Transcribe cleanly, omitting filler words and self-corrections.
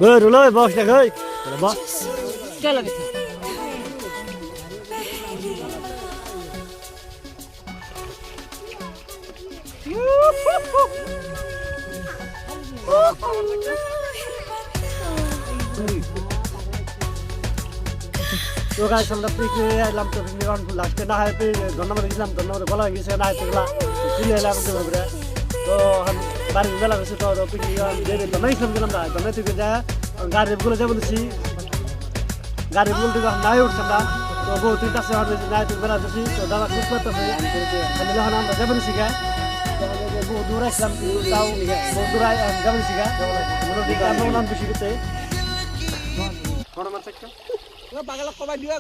Rồi bos nha ơi. Bos. Chơi là cái তো guys আমরা পিকনিকে এলাম তো পিকনিক অন লাস্টে না হয় ধন্যবাদ দিলাম ধন্যবাদ বলা হয়ে গেছে না হয়তো চলে এলাম আমাদের তো বাড়ি বেলা গেছে তো পিকনিক যেতে তো নাই সমঝলাম না তো নাই থেকে যায় গাড়িগুলো যাবো দিছি গাড়িগুলো থেকে নাই উঠছে না তো বহুত কাছে হবে নাই থেকে বেলা দিছি তো দাদা খুব করতেছে খালি যখন আমরা যাবো দিছি গা বহু দূর আসলাম তাও বহু দূর যাবো দিছি গা আমরা নাম বেশি গেছে পাগলা কবাই দিয়া